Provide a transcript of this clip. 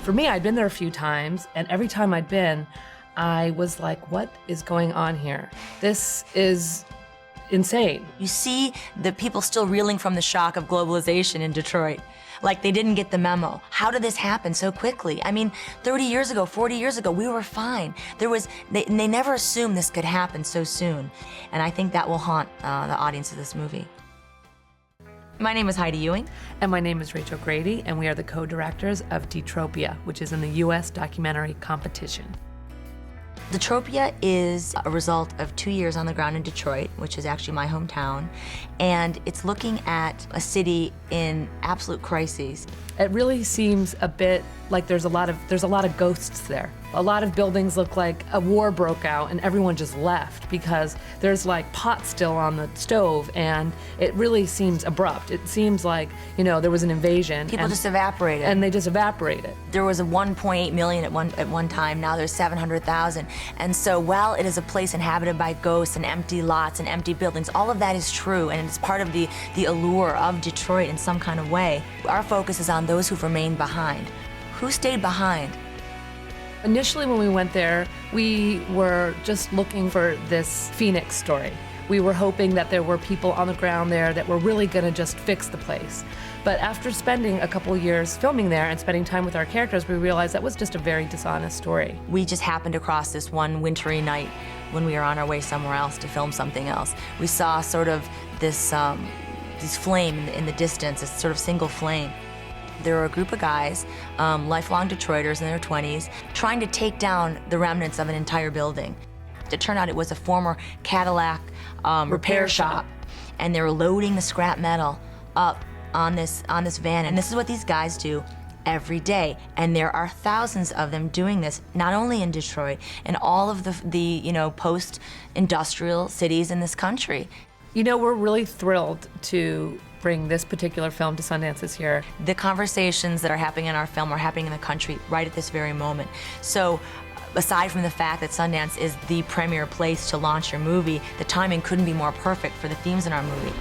For me, I'd been there a few times, and every time I'd been, I was like, what is going on here? This is insane. You see the people still reeling from the shock of globalization in Detroit. Like they didn't get the memo. How did this happen so quickly? I mean, 30 years ago, 40 years ago, we were fine. They never assumed this could happen so soon. And I think that will haunt the audience of this movie. My name is Heidi Ewing. And my name is Rachel Grady, and we are the co-directors of DETROPIA, which is in the U.S. documentary competition. DETROPIA is a result of 2 years on the ground in Detroit, which is actually my hometown, and it's looking at a city in absolute crises. It really seems a bit like there's a lot of ghosts there. A lot of buildings look like a war broke out and everyone just left because there's like pot still on the stove, and it really seems abrupt. It seems like, you know, there was an invasion. People just evaporated. And they just evaporated. There was a 1.8 million at one time, now there's 700,000. And so while it is a place inhabited by ghosts and empty lots and empty buildings, all of that is true, and it's part of the allure of Detroit in some kind of way. Our focus is on those who've remained behind. Who stayed behind? Initially, when we went there, we were just looking for this Phoenix story. We were hoping that there were people on the ground there that were really gonna just fix the place. But after spending a couple years filming there and spending time with our characters, we realized that was just a very dishonest story. We just happened across this one wintry night when we were on our way somewhere else to film something else. We saw sort of this flame in the distance, this sort of single flame. There were a group of guys, lifelong Detroiters in their 20s, trying to take down the remnants of an entire building. It turned out it was a former Cadillac repair shop, and they were loading the scrap metal up on this van. And this is what these guys do every day. And there are thousands of them doing this, not only in Detroit, in all of the post-industrial cities in this country. You know, we're really thrilled to bring this particular film to Sundance this year. The conversations that are happening in our film are happening in the country right at this very moment. So, aside from the fact that Sundance is the premier place to launch your movie, the timing couldn't be more perfect for the themes in our movie.